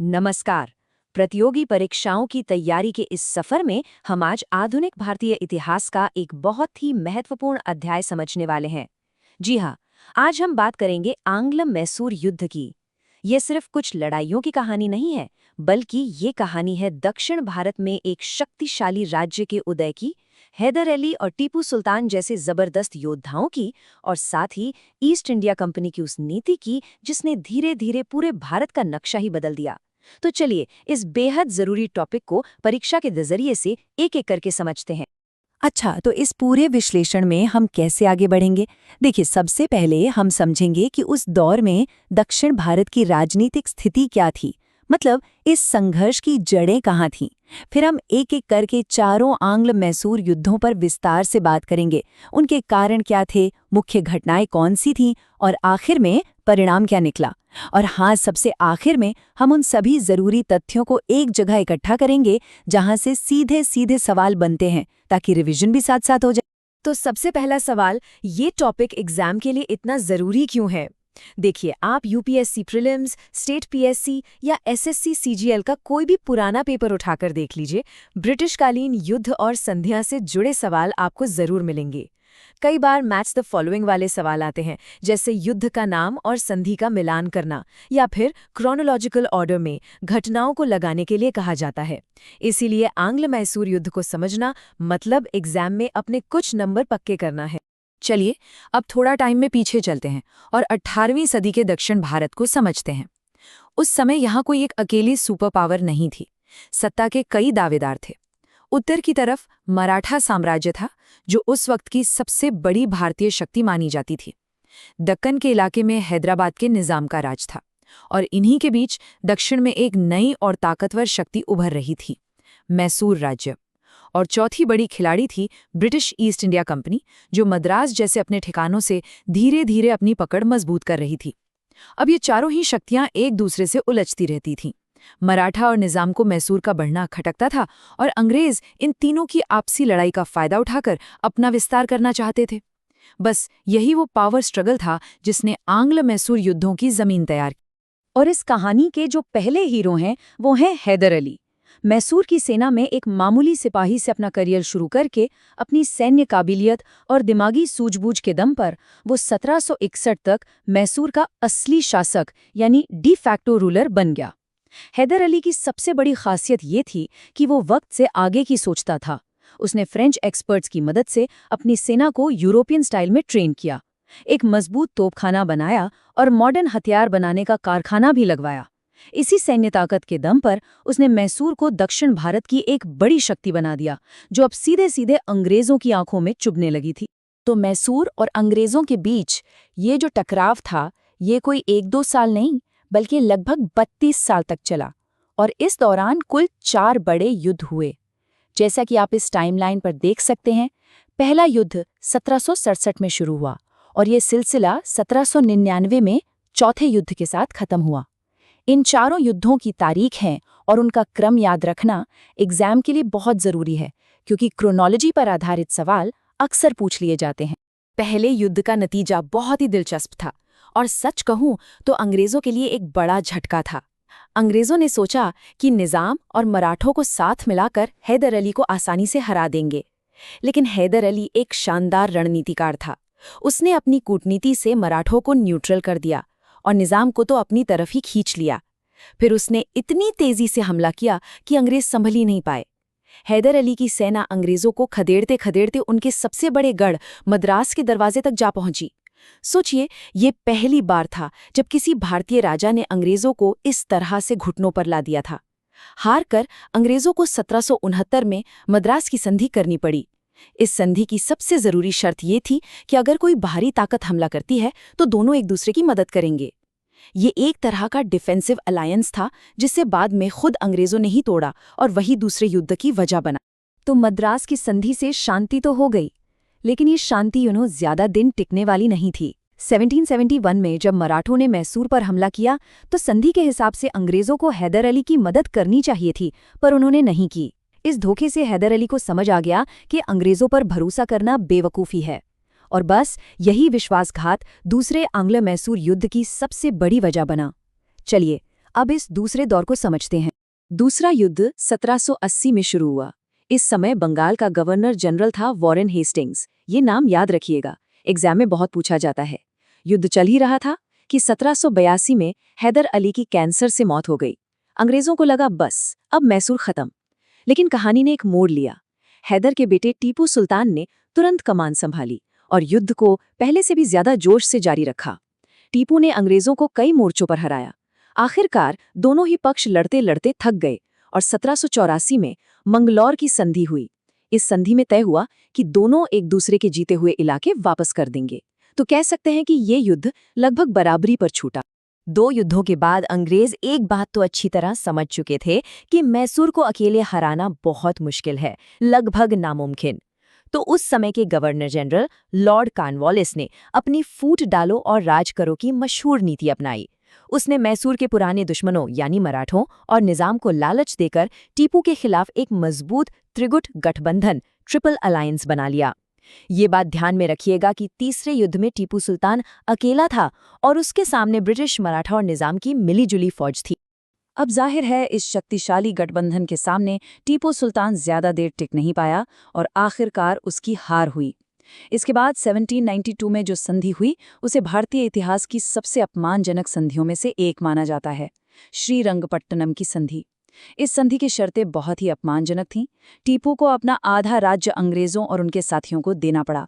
नमस्कार। प्रतियोगी परीक्षाओं की तैयारी के इस सफर में हम आज आधुनिक भारतीय इतिहास का एक बहुत ही महत्वपूर्ण अध्याय समझने वाले हैं। जी हाँ, आज हम बात करेंगे आंग्ल मैसूर युद्ध की। ये सिर्फ कुछ लड़ाइयों की कहानी नहीं है, बल्कि ये कहानी है दक्षिण भारत में एक शक्तिशाली राज्य के उदय की, हैदर अली और टीपू सुल्तान जैसे जबरदस्त योद्धाओं की, और साथ ही ईस्ट इंडिया कंपनी की उस नीति की जिसने धीरे धीरे पूरे भारत का नक्शा ही बदल दिया। तो चलिए इस बेहद जरूरी टॉपिक को परीक्षा के नजरिए से एक-एक करके समझते हैं। अच्छा, तो इस पूरे विश्लेषण में हम कैसे आगे बढ़ेंगे? देखिए, सबसे पहले हम समझेंगे कि उस दौर में दक्षिण भारत की राजनीतिक स्थिति क्या थी, मतलब इस संघर्ष की जड़ें कहाँ थीं। फिर हम एक-एक करके चारों आंग्ल मैसूर युद्धों पर विस्तार से बात करेंगे। उनके कारण क्या थे, मुख्य घटनाएं कौन सी थीं और आखिर में परिणाम क्या निकला। और हाँ, सबसे आखिर में हम उन सभी जरूरी तथ्यों को एक जगह इकट्ठा करेंगे जहां से सीधे सीधे सवाल बनते हैं, ताकि रिवीजन भी साथ साथ हो जाए। तो सबसे पहला सवाल, ये टॉपिक एग्जाम के लिए इतना जरूरी क्यों है? देखिए, आप यूपीएससी प्रीलिम्स, स्टेट पीएससी या एसएससी सीजीएल का कोई भी पुराना पेपर उठाकर देख लीजिए, ब्रिटिशकालीन युद्ध और संधियां से जुड़े सवाल आपको जरूर मिलेंगे। कई बार मैच द फॉलोइंग वाले सवाल आते हैं, जैसे युद्ध का नाम और संधि का मिलान करना, या फिर क्रोनोलॉजिकल ऑर्डर में घटनाओं को लगाने के लिए कहा जाता है। इसीलिए आंग्ल मैसूर युद्ध को समझना मतलब एग्जाम में अपने कुछ नंबर पक्के करना है। चलिए, अब थोड़ा टाइम में पीछे चलते हैं और 18वीं सदी के दक्षिण भारत को समझते हैं। उस समय यहाँ कोई एक अकेली सुपर पावर नहीं थी। सत्ता के कई दावेदार थे। उत्तर की तरफ मराठा साम्राज्य था, जो उस वक्त की सबसे बड़ी भारतीय शक्ति मानी जाती थी। दक्कन के इलाके में हैदराबाद के निजाम का राज था, और इन्हीं के बीच दक्षिण में एक नई और ताकतवर शक्ति उभर रही थी, मैसूर राज्य। और चौथी बड़ी खिलाड़ी थी ब्रिटिश ईस्ट इंडिया कंपनी, जो मद्रास जैसे अपने ठिकानों से धीरे धीरे अपनी पकड़ मजबूत कर रही थी। अब ये चारों ही शक्तियां एक दूसरे से उलझती रहती थीं। मराठा और निजाम को मैसूर का बढ़ना खटकता था, और अंग्रेज इन तीनों की आपसी लड़ाई का फायदा उठाकर अपना विस्तार करना चाहते थे। बस यही वो पावर स्ट्रगल था जिसने आंग्ल मैसूर युद्धों की जमीन तैयार की। और इस कहानी के जो पहले हीरो हैं वो हैं हैदर अली। मैसूर की सेना में एक मामूली सिपाही से अपना करियर शुरू करके अपनी सैन्य काबिलियत और दिमागी सूझबूझ के दम पर वो 1761 तक मैसूर का असली शासक यानी डी फैक्टो रूलर बन गया। हैदर अली की सबसे बड़ी खासियत ये थी कि वो वक्त से आगे की सोचता था। उसने फ्रेंच एक्सपर्ट्स की मदद से अपनी सेना को यूरोपियन स्टाइल में ट्रेन किया, एक मजबूत तोपखाना बनाया और मॉडर्न हथियार बनाने का कारखाना भी लगवाया। इसी सैन्य ताकत के दम पर उसने मैसूर को दक्षिण भारत की एक बड़ी शक्ति बना दिया, जो अब सीधे सीधे अंग्रेजों की आंखों में चुभने लगी थी। तो मैसूर और अंग्रेजों के बीच ये जो टकराव था, ये कोई 1-2 साल नहीं, बल्कि लगभग 32 साल तक चला। और इस दौरान कुल 4 बड़े युद्ध हुए, जैसा कि आप इस टाइमलाइन पर देख सकते हैं। पहला युद्ध 1767 में शुरू हुआ, और ये सिलसिला 1799 में चौथे युद्ध के साथ खत्म हुआ। इन चारों युद्धों की तारीख है और उनका क्रम याद रखना एग्जाम के लिए बहुत जरूरी है, क्योंकि क्रोनोलॉजी पर आधारित सवाल अक्सर पूछ लिए जाते हैं। पहले युद्ध का नतीजा बहुत ही दिलचस्प था, और सच कहूं तो अंग्रेजों के लिए एक बड़ा झटका था। अंग्रेजों ने सोचा कि निजाम और मराठों को साथ मिलाकर हैदर अली को आसानी से हरा देंगे, लेकिन हैदर अली एक शानदार रणनीतिकार था। उसने अपनी कूटनीति से मराठों को न्यूट्रल कर दिया और निजाम को तो अपनी तरफ ही खींच लिया। फिर उसने इतनी तेजी से हमला किया कि अंग्रेज संभल ही नहीं पाए। हैदर अली की सेना अंग्रेजों को खदेड़ते खदेड़ते उनके सबसे बड़े गढ़ मद्रास के दरवाजे तक जा पहुंची। सोचिए, ये पहली बार था जब किसी भारतीय राजा ने अंग्रेजों को इस तरह से घुटनों पर ला दिया था। हार कर अंग्रेजों को 1769 में मद्रास की संधि करनी पड़ी। इस संधि की सबसे जरूरी शर्त ये थी कि अगर कोई बाहरी ताकत हमला करती है तो दोनों एक दूसरे की मदद करेंगे। ये एक तरह का डिफेंसिव अलायंस था, जिसे बाद में खुद अंग्रेजों ने ही तोड़ा, और वही दूसरे युद्ध की वजह बना। तो मद्रास की संधि से शांति तो हो गई, लेकिन ये शांति ज्यादा दिन टिकने वाली नहीं थी। 1771 में जब मराठों ने मैसूर पर हमला किया तो संधि के हिसाब से अंग्रेजों को हैदर अली की मदद करनी चाहिए थी, पर उन्होंने नहीं की। इस धोखे से हैदर अली को समझ आ गया कि अंग्रेजों पर भरोसा करना बेवकूफ़ी है, और बस यही विश्वासघात दूसरे आंग्ल मैसूर युद्ध की सबसे बड़ी वजह बना। चलिए अब इस दूसरे दौर को समझते हैं। दूसरा युद्ध 1780 में शुरू हुआ। इस समय बंगाल का गवर्नर जनरल था वॉरेन हेस्टिंग्स। ये नाम याद रखिएगा, एग्जाम में बहुत पूछा जाता है। युद्ध चल ही रहा था कि 1782 में हैदर अली की कैंसर से मौत हो गई। अंग्रेजों को लगा बस अब मैसूर खत्म। लेकिन कहानी ने एक मोड़ लिया। हैदर के बेटे टीपू सुल्तान ने तुरंत कमान संभाली और युद्ध को पहले से भी ज्यादा जोश से जारी रखा। टीपू ने अंग्रेजों को कई मोर्चों पर हराया। आखिरकार दोनों ही पक्ष लड़ते लड़ते थक गए और 1784 में मंगलौर की संधि हुई। इस संधि में तय हुआ कि दोनों एक दूसरे के जीते हुए इलाके वापस कर देंगे। तो कह सकते हैं कि ये युद्ध लगभग बराबरी पर छूटा। 2 युद्धों के बाद अंग्रेज एक बात तो अच्छी तरह समझ चुके थे कि मैसूर को अकेले हराना बहुत मुश्किल है, लगभग नामुमकिन। तो उस समय के गवर्नर जनरल लॉर्ड कॉर्नवालिस ने अपनी फूट डालो और राज करो की मशहूर नीति अपनाई। उसने मैसूर के पुराने दुश्मनों यानी मराठों और निजाम को लालच देकर टीपू के खिलाफ एक मजबूत त्रिगुट गठबंधन ट्रिपल अलायंस बना लिया। ये बात ध्यान में रखिएगा कि तीसरे युद्ध में टीपू सुल्तान अकेला था और उसके सामने ब्रिटिश, मराठा और निजाम की मिलीजुली फौज थी। अब जाहिर है इस शक्तिशाली गठबंधन के सामने टीपू सुल्तान ज्यादा देर टिक नहीं पाया और आखिरकार उसकी हार हुई। इसके बाद 1792 में जो संधि हुई उसे भारतीय इतिहास की सबसे अपमानजनक संधियों में से एक माना जाता है, श्रीरंगपट्टनम की संधि। इस संधि की शर्तें बहुत ही अपमानजनक थीं। टीपू को अपना आधा राज्य अंग्रेजों और उनके साथियों को देना पड़ा।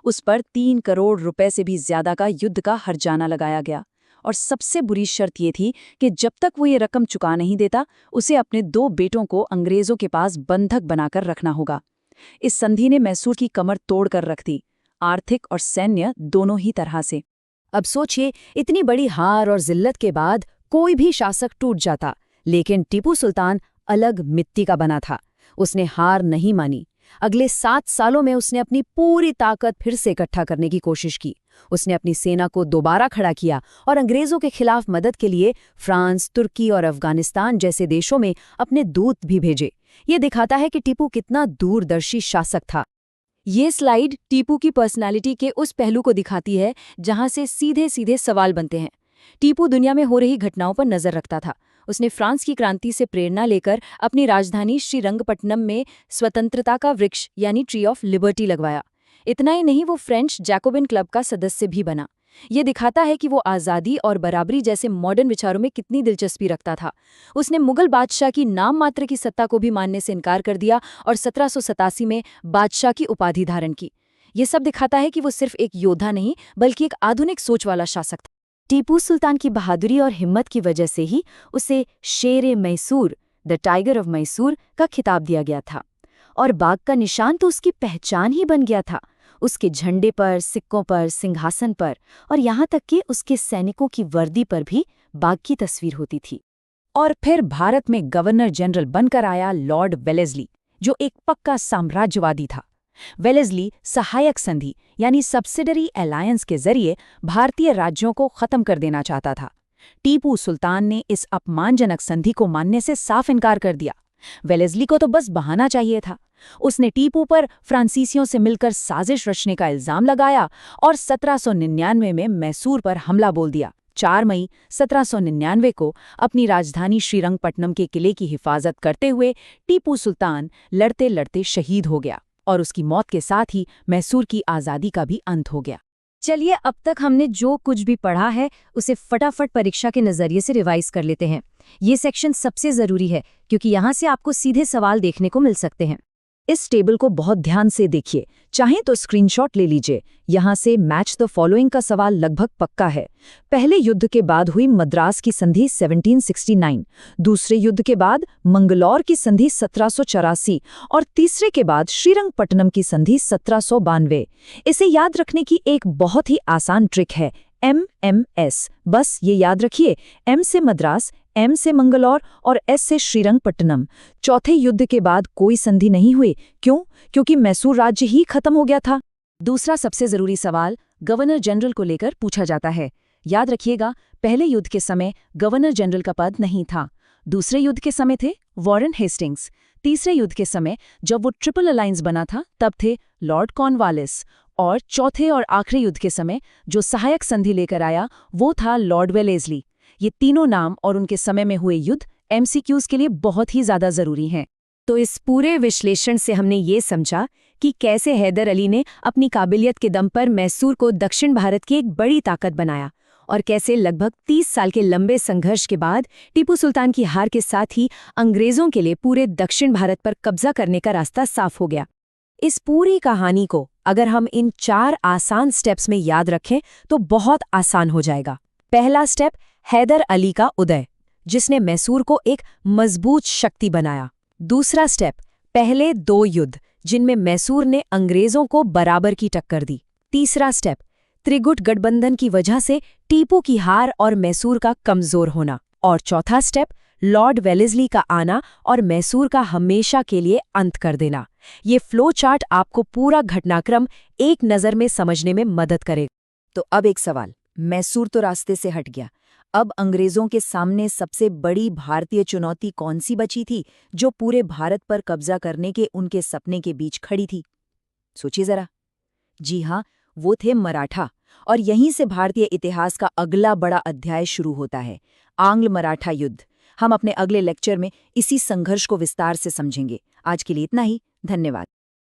उस पर 3 करोड़ रुपए से भी ज्यादा का युद्ध का हर्जाना लगाया गया और सबसे बुरी शर्त ये थी कि जब तक वो ये रकम चुका नहीं देता, उसे अपने 2 बेटों को अंग्रेजों के पास बंधक बनाकर रखना होगा। इस संधि ने मैसूर की कमर तोड़कर रख दी, आर्थिक और सैन्य दोनों ही तरह से। अब सोचिए, इतनी बड़ी हार और जिल्लत के बाद कोई भी शासक टूट जाता, लेकिन टीपू सुल्तान अलग मिट्टी का बना था। उसने हार नहीं मानी। अगले 7 सालों में उसने अपनी पूरी ताकत फिर से इकट्ठा करने की कोशिश की। उसने अपनी सेना को दोबारा खड़ा किया और अंग्रेजों के खिलाफ मदद के लिए फ्रांस, तुर्की और अफगानिस्तान जैसे देशों में अपने दूत भी भेजे। ये दिखाता है कि टीपू कितना दूरदर्शी शासक था। ये स्लाइड टीपू की पर्सनालिटी के उस पहलू को दिखाती है जहां से सीधे सीधे सवाल बनते हैं। टीपू दुनिया में हो रही घटनाओं पर नजर रखता था। उसने फ्रांस की क्रांति से प्रेरणा लेकर अपनी राजधानी श्रीरंगपट्टनम में स्वतंत्रता का वृक्ष यानी ट्री ऑफ लिबर्टी लगवाया। इतना ही नहीं, वो फ्रेंच जैकोबिन क्लब का सदस्य भी बना। ये दिखाता है कि वो आज़ादी और बराबरी जैसे मॉडर्न विचारों में कितनी दिलचस्पी रखता था। उसने मुगल बादशाह की नाम मात्र की सत्ता को भी मानने से इनकार कर दिया और 1787 में बादशाह की उपाधि धारण की। ये सब दिखाता है कि वो सिर्फ एक योद्धा नहीं बल्कि एक आधुनिक सोच वाला शासक था। टीपू सुल्तान की बहादुरी और हिम्मत की वजह से ही उसे शेर Mysore, the tiger of Mysore का खिताब दिया गया था और बाघ का निशान तो उसकी पहचान ही बन गया था। उसके झंडे पर, सिक्कों पर, सिंहासन पर और यहाँ तक कि उसके सैनिकों की वर्दी पर भी बाघ की तस्वीर होती थी। और फिर भारत में गवर्नर जनरल बनकर आया लॉर्ड वेलेस्ली, जो एक पक्का साम्राज्यवादी था। वेलेस्ली सहायक संधि यानी सब्सिडरी अलायंस के जरिए भारतीय राज्यों को खत्म कर देना चाहता था। टीपू सुल्तान ने इस अपमानजनक संधि को मानने से साफ इनकार कर दिया। वेलेस्ली को तो बस बहाना चाहिए था। उसने टीपू पर फ्रांसीसियों से मिलकर साजिश रचने का इल्जाम लगाया और 1799 में मैसूर पर हमला बोल दिया। 4 मई 1799 को अपनी राजधानी श्रीरंगपट्टनम के किले की हिफाजत करते हुए टीपू सुल्तान लड़ते लड़ते शहीद हो गया और उसकी मौत के साथ ही मैसूर की आज़ादी का भी अंत हो गया। चलिए, अब तक हमने जो कुछ भी पढ़ा है उसे फटाफट परीक्षा के नज़रिए से रिवाइज कर लेते हैं। ये सेक्शन सबसे ज़रूरी है क्योंकि यहाँ से आपको सीधे सवाल देखने को मिल सकते हैं। इस टेबल को बहुत ध्यान से देखिए, चाहें तो स्क्रीनशॉट ले लीजिए। यहाँ से मैच द फॉलोइंग का सवाल लगभग पक्का है। पहले युद्ध के बाद हुई मद्रास की संधि 1769, दूसरे युद्ध के बाद मंगलौर की संधि 1784 और तीसरे के बाद श्रीरंगपट्टनम की संधि 1792। इसे याद रखने की एक बहुत ही आसान ट्रिक है, MMS। बस ये याद रखिए, M से मद्रास, M से मंगलौर और S से श्रीरंगपट्टनम। चौथे युद्ध के बाद कोई संधि नहीं हुई। क्यों? क्योंकि मैसूर राज्य ही खत्म हो गया था। दूसरा सबसे जरूरी सवाल गवर्नर जनरल को लेकर पूछा जाता है। याद रखिएगा, पहले युद्ध के समय गवर्नर जनरल का पद नहीं था। दूसरे युद्ध के समय थे वॉरेन हेस्टिंग्स। तीसरे युद्ध के समय जब वो ट्रिपल अलायंस बना था तब थे लॉर्ड कॉर्नवालिस। और चौथे और आखिरी युद्ध के समय जो सहायक संधि लेकर आया वो था लॉर्ड वेलेस्ली। ये तीनों नाम और उनके समय में हुए युद्ध एमसीक्यूज के लिए बहुत ही ज्यादा जरूरी हैं। तो इस पूरे विश्लेषण से हमने ये समझा कि कैसे हैदर अली ने अपनी काबिलियत के दम पर मैसूर को दक्षिण भारत की एक बड़ी ताकत बनाया और कैसे लगभग 30 साल के लंबे संघर्ष के बाद टीपू सुल्तान की हार के साथ ही अंग्रेजों के लिए पूरे दक्षिण भारत पर कब्जा करने का रास्ता साफ हो गया। इस पूरी कहानी को अगर हम इन 4 आसान स्टेप्स में याद रखें तो बहुत आसान हो जाएगा। पहला स्टेप, हैदर अली का उदय, जिसने मैसूर को एक मजबूत शक्ति बनाया। दूसरा स्टेप, पहले 2 युद्ध जिनमें मैसूर ने अंग्रेजों को बराबर की टक्कर दी। तीसरा स्टेप, त्रिगुट गठबंधन की वजह से टीपू की हार और मैसूर का कमजोर होना। और चौथा स्टेप, लॉर्ड वेलेस्ली का आना और मैसूर का हमेशा के लिए अंत कर देना। ये फ्लो चार्ट आपको पूरा घटनाक्रम एक नज़र में समझने में मदद करेगा। तो अब एक सवाल, मैसूर तो रास्ते से हट गया, अब अंग्रेजों के सामने सबसे बड़ी भारतीय चुनौती कौन सी बची थी जो पूरे भारत पर कब्जा करने के उनके सपने के बीच खड़ी थी? सोचिए जरा। जी हाँ, वो थे मराठा। और यहीं से भारतीय इतिहास का अगला बड़ा अध्याय शुरू होता है, आंग्ल मराठा युद्ध। हम अपने अगले लेक्चर में इसी संघर्ष को विस्तार से समझेंगे। आज के लिए इतना ही। धन्यवाद।